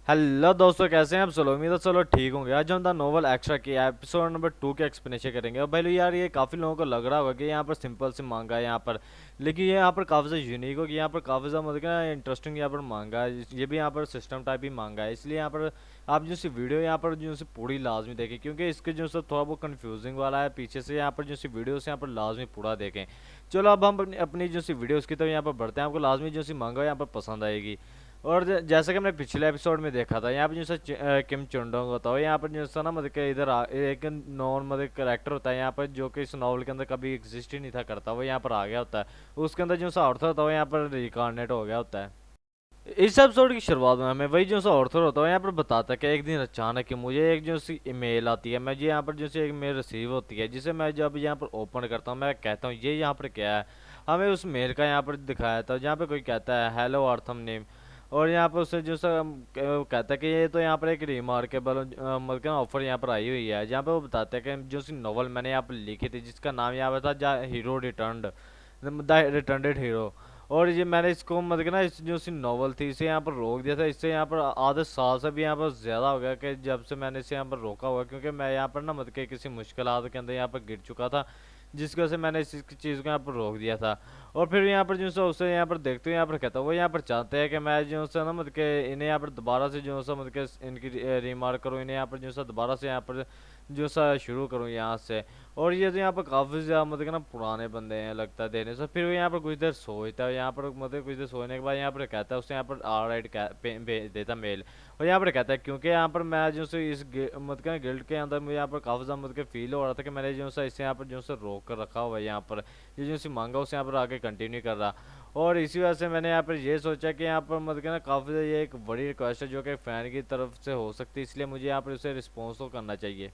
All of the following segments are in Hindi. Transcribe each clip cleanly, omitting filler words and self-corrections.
हेलो दोस्तों, कैसे हैं आप? चलो उम्मीद है चलो ठीक होंगे। आज हम द नोवेल एक्स्ट्रा की एपिसोड नंबर 2 के एक्सप्लेनेशन करेंगे। और भाई यार, ये काफ़ी लोगों को लग रहा होगा कि यहाँ पर सिंपल से मांगा है यहाँ पर, लेकिन ये यहाँ पर काफ़ी ज़्यादा यूनिक होगी। यहाँ पर काफ़ी ज़्यादा मतलब कि इंटरेस्टिंग यहाँ पर मांगा है। ये भी यहाँ पर सिस्टम टाइप ही मांगा है, इसलिए यहाँ पर आप जो सी वीडियो यहाँ पर जो सी पूरी लाजमी देखें, क्योंकि इसके जो सा थोड़ा बहुत कन्फ्यूजिंग वाला है पीछे से। यहाँ पर जो सी वीडियो से यहाँ पर लाजमी पूरा देखें। चलो अब हम अपनी जो सी वीडियोज़ की तरफ यहाँ पर बढ़ते हैं। आपको लाजमी जो सी मांगा यहाँ पर पसंद आएगी। और जैसा कि हमने पिछले एपिसोड में देखा था, यहाँ पर जैसे किम चुंडोंग होता है, यहाँ पर जैसा ना मतलब कि एक नॉन मतलब करेक्टर होता है यहाँ पर, जो कि इस नॉवल के अंदर कभी एग्जिस्ट ही नहीं था करता, वो यहाँ पर आ गया होता है। उसके अंदर जो सा ऑर्थर होता है वो यहाँ पर रिकार्नेट हो गया होता है। इस एपिसोड की शुरुआत में हमें वही जो सा ऑर्थर होता है यहाँ पर बताता है कि एक दिन अचानक ही मुझे एक जो सी ईमेल आती है। मैं यहाँ पर जो सी एक मेल रिसीव होती है, जिसे मैं जब यहाँ पर ओपन करता हूँ, मैं कहता हूँ ये यहाँ पर क्या है। हमें उस मेल का यहाँ पर दिखाया था, जहाँ पे कोई कहता है हेलो अर्थम नेम। और यहाँ पर उससे जो सा कहता है कि ये तो यहाँ पर एक रिमार्केबल मतलब ऑफर यहाँ पर आई हुई है, जहाँ पे वो बताते हैं कि जो सी नॉवल मैंने यहाँ पर लिखी थी, जिसका नाम यहाँ पर था जा hero returned, the returned hero. और ये मैंने इसको मतलब कि ना इस जो सी नॉवल थी इसे यहाँ पर रोक दिया था। इससे यहाँ पर आधे साल से भी यहाँ पर ज़्यादा हो गया कि जब से मैंने इसे यहाँ पर रोका हुआ है, क्योंकि मैं यहाँ पर ना मतलब कि किसी मुश्किलात के अंदर यहाँ पर गिर चुका था, जिसकी वजह से मैंने इस चीज़ को यहाँ पर रोक दिया था। और फिर यहाँ पर जो सा उसे यहाँ पर देखते हुए यहाँ पर कहता हूँ, वो यहाँ पर चाहते हैं कि मैं जो सा ना मतलब कि इन्हें यहाँ पर दोबारा से जो सा मतलब कि इनकी रिमार्क करूँ, इन्हें यहाँ पर जो सा दोबारा से यहाँ पर जो सा शुरू करूँ यहाँ से। और ये तो यहाँ पर काफ़ी ज़्यादा मतलब कि ना पुराने बंदे हैं लगता है देने से। फिर वो यहाँ पर कुछ देर सोचता है, यहाँ पर मतलब कुछ देर सोने के बाद यहाँ पर कहता है, उससे यहाँ पर आर राइट भेज देता मेल। और यहाँ पर कहता है क्योंकि यहाँ पर मैं जो से इस मतलब कि गिल्ड के अंदर मुझे यहाँ पर काफ़ी ज़्यादा मतलब कि फील हो रहा था कि मैंने जो सा इसे यहाँ पर जो से रोक कर रखा हुआ है यहाँ पर, ये जो सी मांगा उसे यहाँ पर आगे कंटिन्यू कर रहा। और इसी वजह से मैंने यहाँ पर ये सोचा कि यहाँ पर मतलब कि ना काफ़ी ये एक बड़ी रिक्वेस्ट है जो कि फ़ैन की तरफ से हो सकती है, इसलिए मुझे यहाँ पर उसे रिस्पॉन्स तो करना चाहिए।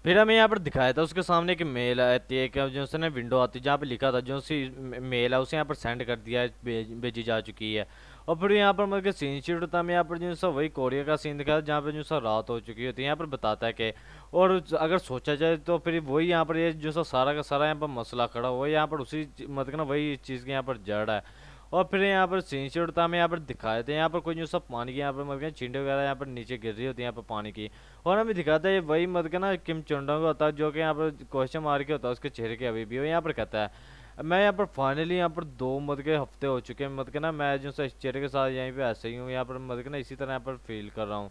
फिर हमें यहाँ पर दिखाया था उसके सामने एक मेल आती है, एक जो से ना विंडो आती है जहाँ पे लिखा था जो सी मेल है उसे यहाँ पर सेंड कर दिया है, भेजी जा चुकी है। और फिर यहाँ पर मतलब सीन शीट होता है, हमें यहाँ पर जो सा वही कोरिया का सीन दिखाया जहाँ पे जो सा रात हो चुकी होती है। यहाँ पर बताता है कि और अगर सोचा जाए तो फिर वही यहाँ पर ये जो सा सारा का सारा यहाँ पर मसला खड़ा हुआ है, यहाँ पर उसी मतलब ना वही चीज़ की यहाँ पर जड़ है। और फिर यहाँ पर सीन शीट होता है, हमें यहाँ पर दिखाए थे यहाँ पर कोई जो सब पानी की यहाँ पर मतलब चींटे वगैरह यहाँ पर नीचे गिर रही होती है यहाँ पर पानी की। और हमें दिखाता है ये वही मत के ना किम चोंडोंग होता है, जो कि यहाँ पर क्वेश्चन मार के होता है उसके चेहरे के अभी भी। वो यहाँ पर कहता है मैं यहाँ पर फाइनली यहाँ पर 2 के हफ्ते हो चुके हैं मत के ना, मैं जो इस चेहरे के साथ यहीं पे ऐसे ही हूँ यहाँ पर मत के ना, इसी तरह यहाँ पर फील कर रहा हूँ।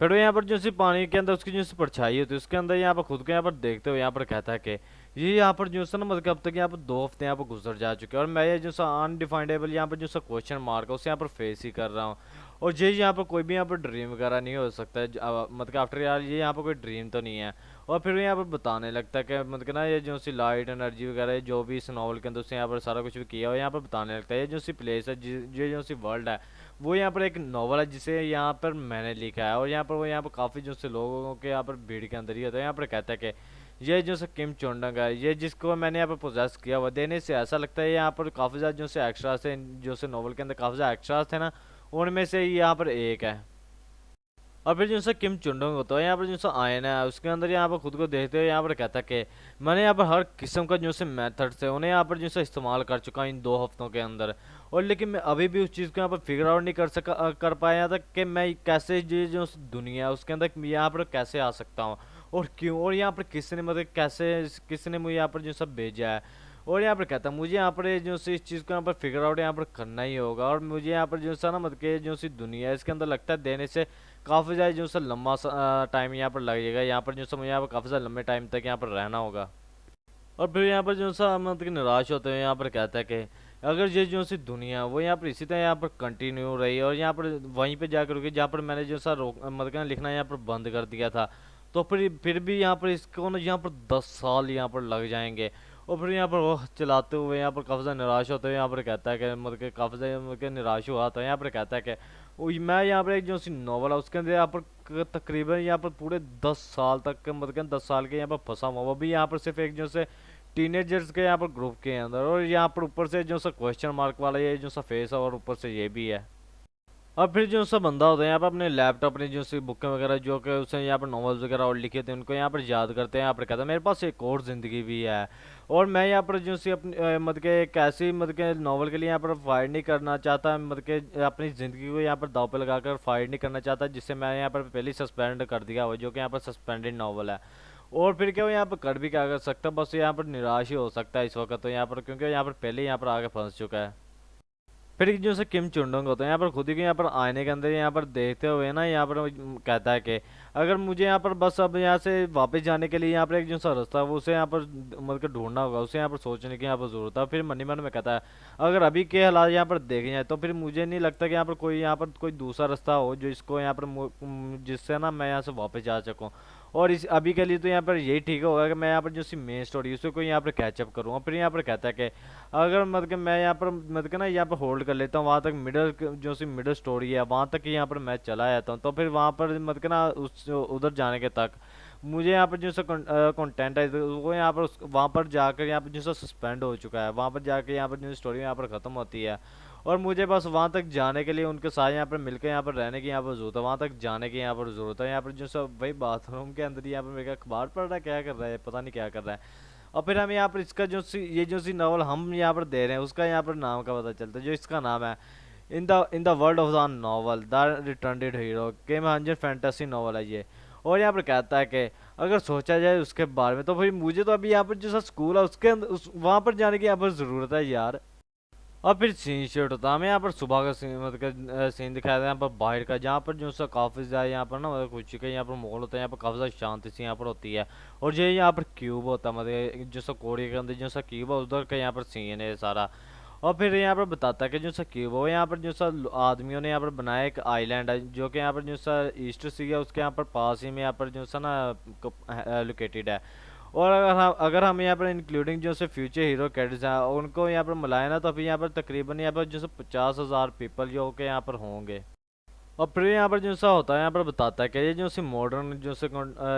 फिर वो यहाँ पर जो सी पानी के अंदर उसकी जो सी परछाई होती है उसके अंदर यहाँ पर खुद को यहाँ पर देखते हुए यहाँ पर कहता है कि ये यहाँ पर जो सा ना मतलब कि अब तक यहाँ पर 2 हफ्ते यहाँ पर गुजर जा चुके हैं, और मैं ये जो सा अनडिफाइंडेबल यहाँ पर जो सा क्वेश्चन मार्क है उसे यहाँ पर फेस ही कर रहा हूँ। और ये यहाँ पर कोई भी यहाँ पर ड्रीम वगैरह नहीं हो सकता है, मतलब आफ्टर यार ये यहाँ पर कोई ड्रीम तो नहीं है। और फिर वो यहाँ पर बताने लगता है कि मतलब ना ये जो सी लाइट एनर्जी वगैरह जो भी इस नॉवल के अंदर उसने यहाँ पर सारा कुछ भी किया और यहाँ पर बताने लगता है ये जो सी प्लेस है, ये जो सी वर्ल्ड है, वो यहाँ पर एक नॉवल है जिसे यहाँ पर मैंने लिखा है। और यहाँ पर वो यहाँ पर काफ़ी जो से लोगों के यहाँ पर भीड़ के अंदर ही होता है। यहाँ पर कहता है कि ये जो से किम चोंडंग है, ये जिसको मैंने यहाँ पर पोजेस किया हुआ, देने से ऐसा लगता है यहाँ पर काफ़ी ज़्यादा जो से एक्स्ट्रास थे, जो से नॉवल के अंदर काफ़ी ज़्यादा एक्स्ट्रास थे ना, उनमें से यहाँ पर एक है। और फिर जो सा किम चुंडोंग होता है यहाँ पर जो सा आयना है उसके अंदर यहाँ पर खुद को देखते हुए यहाँ पर कहता है कि मैंने यहाँ पर हर किस्म का जो से मेथड्स है उन्हें यहाँ पर जो से इस्तेमाल कर चुका इन 2 हफ्तों के अंदर। और लेकिन मैं अभी भी उस चीज़ को यहाँ पर फिगर आउट नहीं कर पाया था कि मैं कैसे ये जो दुनिया है उसके अंदर यहाँ पर कैसे आ सकता हूँ और क्यों, और यहाँ पर किसने मतलब कैसे किसने मुझे यहाँ पर जो सब भेजा है। और यहाँ पर कहता है मुझे यहाँ पर ये जो सी इस चीज़ को यहाँ पर फिगर आउट यहाँ पर करना ही होगा, और मुझे यहाँ पर जो सा ना मतलब कि जो सी दुनिया है इसके अंदर लगता है देने से काफ़ी ज़्यादा जो सा लंबा टाइम यहाँ पर लगेगा, यहाँ पर जो सा मुझे यहाँ पर काफ़ी ज़्यादा लंबे टाइम तक यहाँ पर रहना होगा। और फिर यहाँ पर जो सा मतलब कि निराश होते हुए यहाँ पर कहता है कि अगर ये जो सी दुनिया वो यहाँ पर इसी तरह यहाँ पर कंटिन्यू रही और यहाँ पर वहीं पे जाकर रुकी जहाँ पर मैंने जो सा रोक मतलब कि लिखना यहाँ पर बंद कर दिया था, तो फिर भी यहाँ पर इसको ना यहाँ पर 10 साल यहाँ पर लग जाएंगे। और फिर यहाँ पर वो चलाते हुए यहाँ पर काफ़ी ज़्यादा निराश होते हुए यहाँ पर कहता है कि मतलब कि काफ़ी ज़्यादा मतलब कि निराश हुआ था, यहाँ पर कहता है कि मैं यहाँ पर एक जो सी नॉवल है उसके अंदर यहाँ पर तकरीबन यहाँ पर पूरे 10 साल तक मतलब कि 10 साल के यहाँ पर फंसा हुआ, वो भी यहाँ पर सिर्फ एक जो से टीनेजर्स के यहाँ पर ग्रुप के अंदर। और यहाँ पर ऊपर से जो सा क्वेश्चन मार्क वाला ये जो सा फेस है और ऊपर से ये भी है। और फिर जो सा बंदा होता है यहाँ पर अपने लैपटॉप अपनी जो सी बुकें वगैरह जो कि उसने यहाँ पर नॉवेल्स वगैरह और लिखे थे उनको यहाँ पर याद करते हैं, यहाँ पर कहता है मेरे पास एक और ज़िंदगी भी है। और मैं यहाँ पर जो सी अपनी मतलब के एक ऐसी मतलब के नॉवल के लिए यहाँ पर फाइट नहीं करना चाहता, मतलब के अपनी ज़िंदगी को यहाँ पर दाव पे लगाकर फाइट नहीं करना चाहता, जिससे मैं यहाँ पर पहले सस्पेंड कर दिया हुआ जो कि यहाँ पर सस्पेंडेड नॉवल है। और फिर क्या वो यहाँ पर कर भी क्या कर सकता, बस यहाँ पर निराश ही हो सकता है इस वक्त तो यहाँ पर, क्योंकि यहाँ पर पहले ही यहाँ पर आगे फंस चुका है। फिर एक जो से किम चुंडोंग होता है यहाँ पर खुद ही को यहाँ पर आईने के अंदर यहाँ पर देखते हुए ना यहाँ पर वो कहता है कि अगर मुझे यहाँ पर बस अब यहाँ से वापस जाने के लिए यहाँ पर एक जो सा रास्ता है वो उसे यहाँ पर मतलब कि ढूंढना होगा, उसे यहाँ पर सोचने की यहाँ पर जरूरत है। फिर मन ही मन में कहता है अगर अभी के हालात यहाँ पर देखे जाए तो फिर मुझे नहीं लगता कि यहाँ पर कोई दूसरा रास्ता हो जो इसको यहाँ पर जिससे ना मैं यहाँ से वापस जा सकूँ। और इस अभी के लिए तो यहाँ पर यही ठीक होगा कि मैं यहाँ पर जो सी मेन स्टोरी है उसको यहाँ पर कैचअप करूँगा। फिर यहाँ पर कहता है कि अगर मतलब कि मैं यहाँ पर मतलब कि ना यहाँ पर होल्ड कर लेता हूँ वहाँ तक मिडल जो सी मिडल स्टोरी है वहाँ तक यहाँ पर मैं चला जाता हूँ, तो फिर वहाँ पर मतलब कि ना उस उधर जाने के तक मुझे यहाँ पर जो सा कंटेंट है तो वो यहाँ पर वहाँ पर जाकर यहाँ पर जो सा सस्पेंड हो चुका है, वहाँ पर जाकर यहाँ पर जो स्टोरी यहाँ पर ख़त्म होती है। और मुझे बस वहाँ तक जाने के लिए उनके साथ यहाँ पर मिलकर यहाँ पर रहने की यहाँ पर ज़रूरत है, वहाँ तक जाने की यहाँ पर ज़रूरत है। यहाँ पर जो सब वही बाथरूम के अंदर यहाँ पर मेरे अखबार पढ़ रहा है, क्या कर रहा है पता नहीं क्या कर रहा है। और फिर हम यहाँ पर इसका ये जो सी नॉवल हम यहाँ पर दे रहे हैं उसका यहाँ पर नाम का पता चलता है, जो इसका नाम है in the world of the novel the returned hero came हंजर फैंटेसी नॉवल है ये। और यहाँ पर कहता है कि अगर सोचा जाए उसके बारे में तो भाई मुझे तो अभी यहाँ पर जो सा स्कूल है उसके अंदर वहाँ पर जाने की यहाँ पर ज़रूरत है यार। और फिर सीन शूट होता है हमें यहाँ पर सुबह का सीन मतलब सीन दिखाया था यहाँ पर बाहर का, जहाँ पर जो सा काफ़ी ज़्यादा यहाँ पर ना मतलब कुछ का यहाँ पर माहौल होता है, यहाँ पर काफ़ी ज़्यादा शांति सी यहाँ पर होती है। और जो यहाँ पर क्यूब होता है मतलब जो सा कोरिया के अंदर जो सा क्यूब है उधर का यहाँ पर सीन है सारा। और फिर यहाँ पर बताता है कि जो सा क्यूब है वो यहाँ पर जो सा आदमियों ने यहाँ पर बनाया एक आइलैंड है जो कि यहाँ पर जो सा ईस्ट सी है उसके यहाँ पर पास ही में यहाँ पर जो सा ना लोकेटेड है। और अगर हम यहाँ पर इंक्लूडिंग जो से फ्यूचर हीरो कैडेट्स हैं उनको यहाँ पर मिलाए ना तो अभी यहाँ पर तकरीबन यहाँ पर जो से 50,000 पीपल जो के यहाँ पर होंगे। और फिर यहाँ पर जो सा होता है यहाँ पर बताता है कि ये जो सी मॉडर्न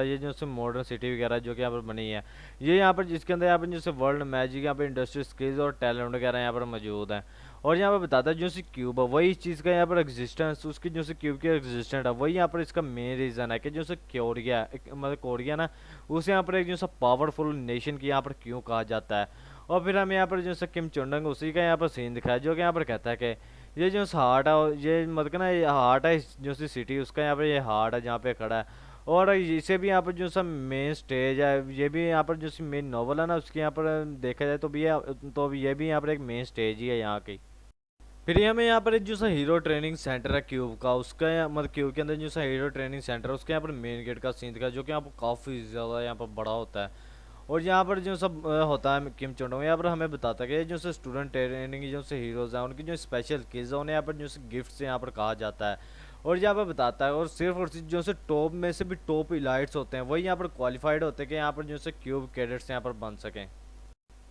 ये जो सी मॉडर्न सिटी वगैरह जो कि यहाँ पर बनी है ये यहाँ पर जिसके अंदर यहाँ पर जैसे वर्ल्ड मैजिक यहाँ पर इंडस्ट्री स्किल्स और टैलेंट वगैरह यहाँ पर मौजूद है। और यहाँ पर बताता है जो सी क्यूब है वही चीज़ का यहाँ पर एग्जिस्टेंस उसकी जो सी क्यूब की एग्जिस्टेंट है वही यहाँ पर इसका मेन रीज़न है कि जो सी कोरिया मतलब कोरिया ना उसे यहाँ पर एक जो सा पावरफुल नेशन की यहाँ पर क्यों कहा जाता है। और फिर हम यहाँ पर जो सा किम चुंडंग उसी का यहाँ पर सीन दिखाया जो कि यहाँ पर कहता है कि ये जो हार्ट है ये मतलब कि ना ये हार्ट है जो सी सिटी उसका यहाँ पर ये हार्ट है जहाँ पे खड़ा है। और इसे भी यहाँ पर जो सा मेन स्टेज है ये भी यहाँ पर जो सी मेन नॉवल है ना उसके यहाँ पर देखा जाए तो भी ये भी यहाँ पर एक मेन स्टेज ही है यहाँ की। फिर हमें यहाँ पर एक जो सा हीरो ट्रेनिंग सेंटर है क्यूब का उसका मतलब क्यूब के अंदर जो सा हीरो ट्रेनिंग सेंटर है उसके यहाँ पर मेन गेट का सीन दिखा जो कि यहाँ पर काफ़ी ज़्यादा यहाँ पर बड़ा होता है। और यहाँ पर जो सब होता है किम चोंडोंग यहाँ पर हमें बताता है कि जो से स्टूडेंट ट्रेनिंग जो से हीरोज़ हैं उनकी जो स्पेशल किड्स हैं उन्हें यहाँ पर जो से गिफ्ट यहाँ पर कहा जाता है। और यहाँ पर बताता है और सिर्फ और सिर्फ जो से टॉप में से भी टॉप इलाइट्स होते हैं वही यहाँ पर क्वालिफाइड होते हैं कि यहाँ पर जो से क्यूब कैडेट्स यहाँ पर बन सकें।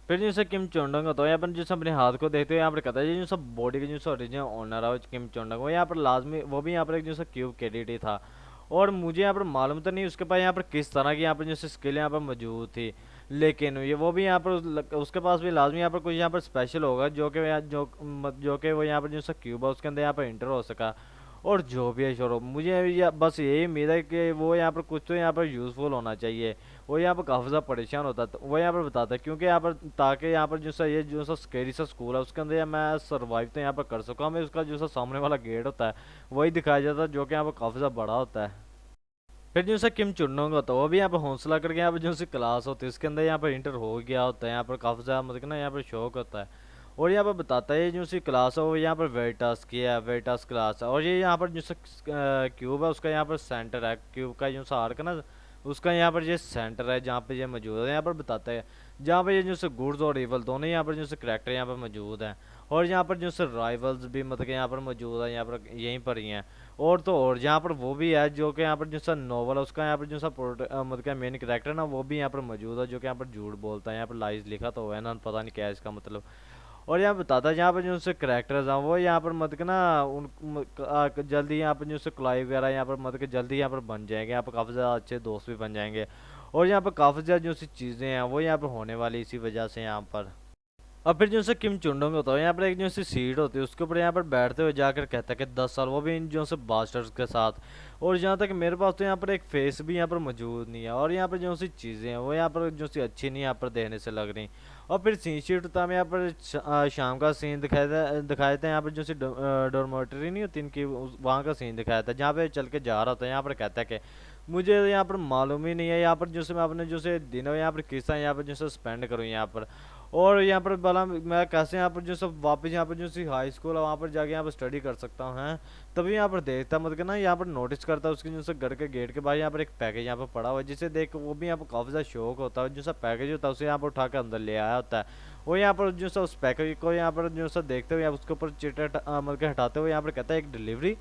फिर जैसे किम चोंडंग होता है यहाँ पर जो अपने हाथ को देखते हुए यहाँ पर कहता है ये जो सब बॉडी के जो ओरिजिनल ओनर है किम चोंडंग वो यहाँ पर लाजमी वो भी यहाँ पर एक जो क्यूब कैडेट ही था। और मुझे यहाँ पर मालूम तो नहीं उसके पास यहाँ पर किस तरह की यहाँ पर जैसे स्किल यहाँ पर मौजूद थी, लेकिन ये वो भी यहाँ पर उसके पास भी लाजमी यहाँ पर कुछ यहाँ पर स्पेशल होगा जो कि वो यहाँ पर जो क्यूब है उसके अंदर यहाँ पर इंटर हो सका। और जो भी है छोड़ो मुझे बस यही उम्मीद है कि वो यहाँ पर कुछ तो यहाँ पर यूज़फुल होना चाहिए। वो यहाँ पर काफ़ी ज़्यादा परेशान होता है तो वो यहाँ पर बताता है क्योंकि यहाँ पर ताकि यहाँ पर जो सा ये जो सा स्केरी सा स्कूल है उसके अंदर मैं सर्वाइव तो यहाँ पर कर सकूँ, हमें उसका जो सा सामने वाला गेट होता है वही दिखाया जाता है जो कि यहाँ पर काफ़ी ज़्यादा बड़ा होता है। फिर जो सा किम चुनोंग होता है वो भी यहाँ पर हौसला करके यहाँ पर जो सी क्लास होती है उसके अंदर यहाँ पर इंटर हो गया होता है, यहाँ पर काफ़ी ज़्यादा मतलब ना यहाँ पर शौक होता है। और यहाँ पर बताता है ये जो सी क्लास है वो यहाँ पर वेरिटास की है, वेरिटास क्लास है। और ये यहाँ पर जो सा क्यूब है उसका यहाँ पर सेंटर है, क्यूब का जो सा आर्क है ना उसका यहाँ पर ये सेंटर है जहाँ पे ये मौजूद है। यहाँ पर बताता है जहाँ पर ये जो से गुड्स और इवल दोनों यहाँ पर जो से करेक्टर यहाँ पर मौजूद हैं। और यहाँ पर जो से राइवल्स भी मतलब यहाँ पर मौजूद है, यहाँ पर यहीं पर ही हैं। और तो और यहाँ पर वो भी है जो कि यहाँ पर जो सा नॉवल है उसका यहाँ पर जो सा मतलब मेन करेक्टर ना वो भी यहाँ पर मौजूद है जो कि यहाँ पर झूठ बोलता है, यहाँ पर लाइज लिखा तो है ना पता नहीं क्या है इसका मतलब। और यहाँ बताता है यहाँ पर जो उससे करेक्टर्स हैं वो यहाँ पर मतलब कि ना जल्दी यहाँ पर जो उससे क्लाइव वगैरह यहाँ पर मतलब कि जल्दी यहाँ पर बन जाएंगे, यहाँ पर काफ़ी ज़्यादा अच्छे दोस्त भी बन जाएंगे। और यहाँ पर काफ़ी ज़्यादा जो सी चीज़ें हैं वो यहाँ पर होने वाली इसी वजह से यहाँ पर। और फिर जो से किम चुंडोंग होता है यहाँ पर एक जो सी सीट होती है उसके ऊपर यहाँ पर बैठते हुए जाकर कहता है कि 10 साल, वो भी इन जो से बास्टर्स के साथ। और जहाँ तक मेरे पास तो यहाँ पर एक फेस भी यहाँ पर मौजूद नहीं है, और यहाँ पर जो सी चीज़ें हैं वो यहाँ पर जो सी अच्छी नहीं यहाँ पर देने से लग रही। और फिर सीन शीट होता है यहाँ पर शाम का सीन दिखाया था यहाँ पर जो सी डॉर्मेटरी नहीं होती इनकी, वहाँ का सीन दिखाया था जहाँ पे चल के जा रहा था। यहाँ पर कहता है कि मुझे यहाँ पर मालूम ही नहीं है यहाँ पर जो से मैं अपने जो से दिनों यहाँ पर किस तरह यहाँ पर जो से स्पेंड करूँ यहाँ पर। और यहाँ पर भला मैं कैसे यहाँ पर जो सब वापस यहाँ पर जो सी हाई स्कूल है वहाँ पर जाके यहाँ पर स्टडी कर सकता हूँ हैं। तभी यहाँ पर देखता मतलब कि ना यहाँ पर नोटिस करता उसके जो से घर के गेट के बाहर यहाँ पर एक पैकेज यहाँ पर पड़ा हुआ है, जिसे देख वो भी यहाँ पर काफ़ी ज़्यादा शौक होता है। जो सा पैकेज होता है उसे यहाँ पर उठा के अंदर ले आया होता है। वो यहाँ पर जो सा उस पैकेज को यहाँ पर जो सा देखते हुए उसके ऊपर चिट मतलब कि हटाते हुए यहाँ पर कहता है एक डिलीवरी।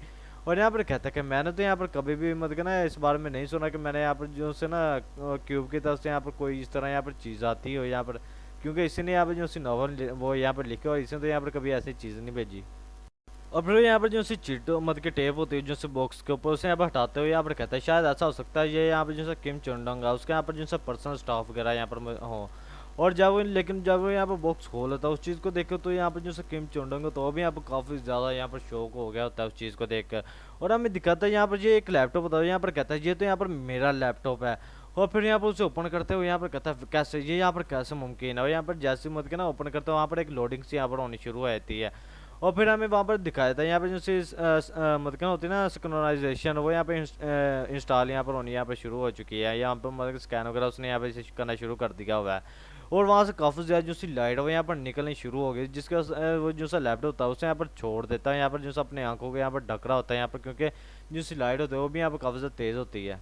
और यहाँ पर कहता है कि मैंने तो यहाँ पर कभी भी मतलब कि ना इस बारे में नहीं सुना कि मैंने यहाँ पर जो से ना क्यूब की तरफ से यहाँ पर कोई इस तरह यहाँ पर चीज़ आती हो यहाँ पर, क्योंकि इसी ने यहाँ पर जो सी नॉवल वो यहाँ पर लिखे और इसने तो यहाँ पर कभी ऐसी चीज़ नहीं भेजी। और फिर यहाँ पर जो सी चिट मतलब की टेप होती है जो सी बॉक्स के ऊपर उसे यहाँ पर हटाते हुए यहाँ पर कहता है शायद ऐसा हो सकता है ये यहाँ पर जो सा किम चुंडोंग है उसके यहाँ पर जो सा पर्सनल स्टाफ वगैरह यहाँ पर हो। और जब वो लेकिन जब वो यहाँ पर बॉक्स खोल लेता है उस चीज़ को देखो तो यहाँ पर जो सा किम चुंडोंग है तो वो भी यहाँ पर काफ़ी ज़्यादा यहाँ पर शौक हो गया होता है उस चीज़ को देख कर। और हमें दिखाता है यहाँ पर ये एक लैपटॉप होता है, यहाँ पर कहता है ये तो यहाँ पर मेरा लैपटॉप है। और फिर यहाँ पर उसे ओपन करते हुए यहाँ पर कहता है कैसे ये यहाँ पर कैसे मुमकिन है। और यहाँ पर जैसे मत के ना ओपन करते हो वहाँ पर एक लोडिंग सी यहाँ पर होनी शुरू हो जाती है। और फिर हमें वहाँ पर दिखाया था यहाँ पे जो सी मतलब क्या होती है ना सिंक्रोनाइजेशन, वो यहाँ पे इंस्टॉल यहाँ पर होनी यहाँ पे शुरू हो चुकी है। यहाँ पर मतलब स्कैन वगैरह उसने यहाँ पे करना शुरू कर दिया हुआ है। और वहाँ से काफ़ी ज़्यादा जो सी लाइट है वो यहाँ पर निकलनी शुरू हो गई, जिसका वो जो सा लैपटॉप होता है उसे यहाँ पर छोड़ देता है यहाँ पर जो सा अपने आंखों को यहाँ पर ढक रहा होता है यहाँ पर, क्योंकि जो सी लाइट होती है वो भी यहाँ पर काफ़ी ज़्यादा तेज़ होती है।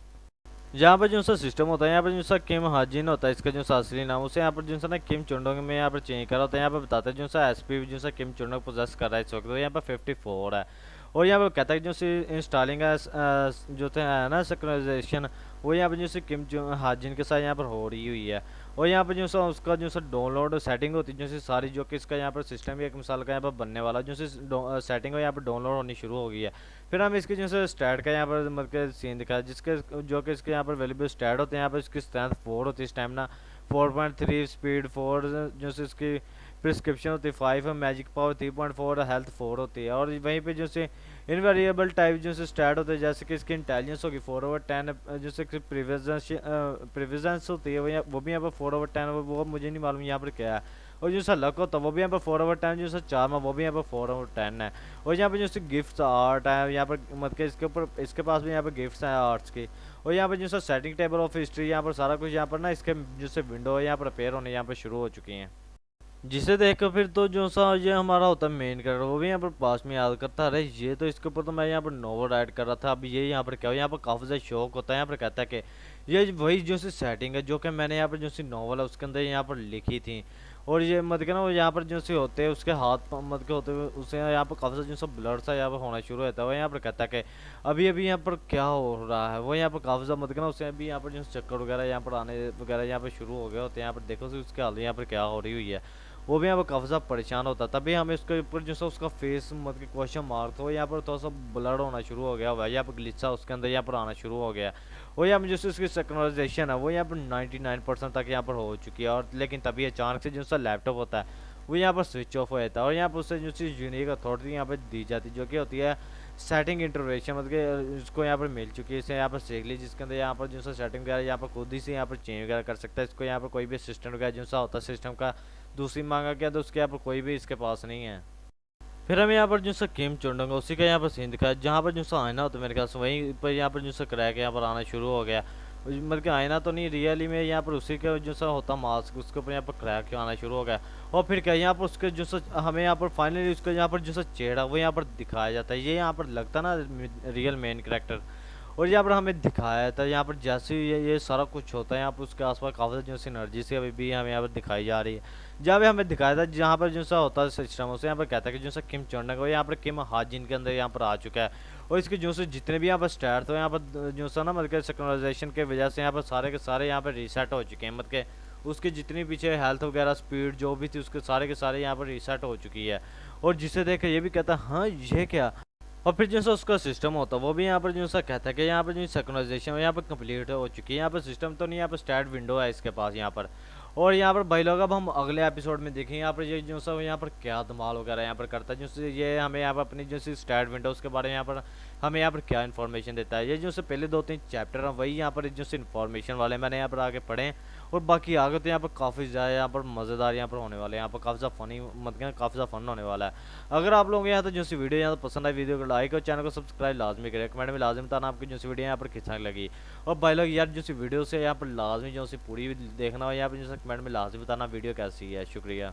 यहाँ पर जो सा सिस्टम होता है यहाँ पर जो सा किम हाजिन होता है इसका जो सा असली नाम, उसे यहाँ पर जो सा ना किम चुंडोंग में यहाँ पर चेंज करा होता है। यहाँ पर बताता है जो सा एसपी जो सा किम चुंडोंग पोजेस कर रहा है इस वक्त, तो यहाँ पर 54 है। और यहाँ पर कहता है जो सी इंस्टॉलिंग है जो है ना सिंक्रोनाइजेशन, वो यहाँ पर जो सी किम हाजिन के साथ यहाँ पर हो रही हुई है। और यहाँ पर जो सा उसका जो सा डाउनलोड सेटिंग होती है जो सी सारी जो कि इसका यहाँ पर सिस्टम भी एक मिसाल का यहाँ पर बनने वाला जो सी सेटिंग है यहाँ पर डाउनलोड होनी शुरू हो गई है। फिर हम इसके जो से स्टैट का यहाँ पर मतलब सीन दिखाया, जिसके जो कि इसके यहाँ पर वैल्यूबल स्टैट होते हैं। यहाँ पर इसकी स्ट्रेंथ 4 होती है, स्टेमिना 4.3, स्पीड 4, जो से इसकी प्रिस्क्रिप्शन होती है 5 है, मैजिक पावर 3.4, हेल्थ 4 होती है। और वहीं पे जो से इनवेरिएबल टाइप जो से स्टैट होते हैं, जैसे कि इसकी इंटेलिजेंस होगी 4/10, जैसे कि प्रिविजन्स होती है वो भी यहाँ पर 4/10, वो मुझे नहीं मालूम यहाँ पर क्या है। और जो सा लक होता है वो भी यहाँ पर 4/10, जो सा चार्म है वो भी यहाँ पर 4/10 है। और यहाँ पर जो गिफ्ट्स आर्ट है यहाँ पर मतलब कि इसके ऊपर इसके पास भी यहाँ पर गिफ्ट्स हैं आर्ट्स की। और यहाँ पर जो सा सेटिंग टेबल ऑफ हिस्ट्री यहाँ पर सारा कुछ यहाँ पर ना इसके जो से विंडो है यहाँ पर रिपेयर होने यहाँ पर शुरू हो चुकी हैं, जिसे देखकर फिर तो जो सा ये हमारा होता है मेन कैरेक्टर वो भी यहाँ पर पास में याद करता है अरे ये तो इसके ऊपर तो मैं यहाँ पर नोवेल राइट कर रहा था, अब ये यहाँ पर क्या हो। यहाँ पर काफ़ी ज़्यादा शौक होता है, यहाँ पर कहता है कि ये वही जो सी सेटिंग है जो कि मैंने यहाँ पर जो सी नोवेल है उसके अंदर यहाँ पर लिखी थी। और ये मत के ना वो यहाँ पर जो से होते हैं उसके हाथ मत के होते हुए उसे यहाँ पर काफ़ी सा जो सब ब्लड सा यहाँ पर होना शुरू होता है। वो यहाँ पर कहता है कि अभी अभी यहाँ पर क्या हो रहा है। वो यहाँ पर काफ़ी सा मत के ना उसे अभी यहाँ पर जो चक्कर वगैरह यहाँ पर आने वगैरह यहाँ पर शुरू हो गए होते हैं। यहाँ पर देखो उसके हाल यहाँ पर क्या हो रही हुई है। वो भी यहाँ पर काफ़ी ज़्यादा परेशान होता, तभी हमें उसके ऊपर जो सा उसका फेस मतलब कि क्वेश्चन मार्क था यहाँ पर थोड़ा सा ब्लड होना शुरू हो गया हुआ है। यहाँ पर ग्लिचा उसके अंदर यहाँ पर आना शुरू हो गया। और यहाँ पर जो उसकी सिंक्रोनाइजेशन है वो यहाँ पर 99% तक यहाँ पर हो चुकी है। और लेकिन तभी अचानक से जो सा लैपटॉप होता है वो यहाँ पर स्विच ऑफ हो जाता है। और यहाँ पर उससे जो चीज़ यूनिक अथॉरिटी यहाँ पर दी जाती है जो कि होती है सेटिंग इंटरवेशन, मतलब कि इसको यहाँ पर मिल चुकी है, इसे यहाँ पर सीख ली, जिसके अंदर यहाँ पर जो सा सेटिंग वगैरह यहाँ पर खुद ही से यहाँ पर चेंज वगैरह कर सकता है। इसको यहाँ पर कोई भी असिस्टेंट वगैरह जो सा होता है सिस्टम का दूसरी मांगा गया तो उसके यहाँ पर कोई भी इसके पास नहीं है। फिर हम यहाँ पर जो सा किम चुंडोंगा उसी का यहाँ पर सीन दिखाया, जहाँ पर जो सा आईना होता है मेरे ख्याल से वहीं पर यहाँ पर जो सा क्रैक यहाँ पर आना शुरू हो गया। मतलब कि आईना तो नहीं रियली में यहाँ पर उसी का जो सा होता मास्क उसके ऊपर यहाँ पर क्रैक आना शुरू हो गया। और फिर क्या यहाँ पर उसके जो सा हमें यहाँ पर फाइनली उसका यहाँ पर जो सा चेहरा वो यहाँ पर दिखाया जाता है, ये यहाँ पर लगता ना रियल मेन करेक्टर। और यहाँ पर हमें दिखाया था यहाँ पर जैसे ये सारा कुछ होता है यहाँ पर उसके आसपास काफ़ी जो सिनर्जी से अभी भी हमें यहाँ पर दिखाई जा रही है। जहाँ भी हमें दिखाया था जहाँ पर जो सा होता है सिस्टम उसे यहाँ पर कहता है कि जो सा किम चोंडा वो यहाँ पर किम हाजिन के अंदर यहाँ पर आ चुका है। और इसके जो से जितने भी यहाँ पर स्टार थे यहाँ पर जो सा ना मतलब सिंक्रोनाइजेशन के वजह से यहाँ पर सारे के सारे यहाँ पर रीसेट हो चुके हैं, मतलब के उसके जितनी पीछे हेल्थ वगैरह स्पीड जो भी थी उसके सारे के सारे यहाँ पर रीसेट हो चुकी है। और जिसे देख ये भी कहता है हाँ ये क्या। और फिर जैसा उसका सिस्टम होता है वो भी यहाँ पर जो सा कहता है कि यहाँ पर जो सिंक्रोनाइजेशन है यहाँ पर कंप्लीट हो चुकी है। यहाँ पर सिस्टम तो नहीं, यहाँ पर स्टार्ट विंडो है इसके पास यहाँ पर। और यहाँ पर भाई लोग अब हम अगले एपिसोड में देखेंगे यहाँ पर ये जो सब यहाँ पर क्या धमाल वगैरह यहाँ पर करता है, जो ये हमें यहाँ पर अपनी जो सी स्टार्ट विंडोज़ के बारे में यहाँ पर हमें यहाँ पर क्या इन्फॉर्मेशन देता है। ये जो से पहले 2-3 चैप्टर हैं वही यहाँ पर जो से इन्फॉर्मेशन वाले मैंने यहाँ पर आगे पढ़े हैं, और बाकी आगे तो यहाँ पर काफ़ी ज़्यादा यहाँ पर मज़ेदार यहाँ पर होने वाले हैं, यहाँ पर काफ़ी ज़्यादा फनी मतलब काफ़ी ज़्यादा फन होने वाला है। अगर आप लोगों को यहाँ तो जो सी वीडियो यहाँ तो पसंद आई, वीडियो को लाइक और चैनल को सब्सक्राइब लाजमी करें, कमेंट में लाजमी बताना आपकी जो सी वीडियो यहाँ पर कितना लगी। और भाई लोग यार जो सी वीडियो से यहाँ पर लाजमी जो सी पूरी देखना हो यहाँ पर जो कमेंट में लाजमी बताना वीडियो कैसी है। शुक्रिया।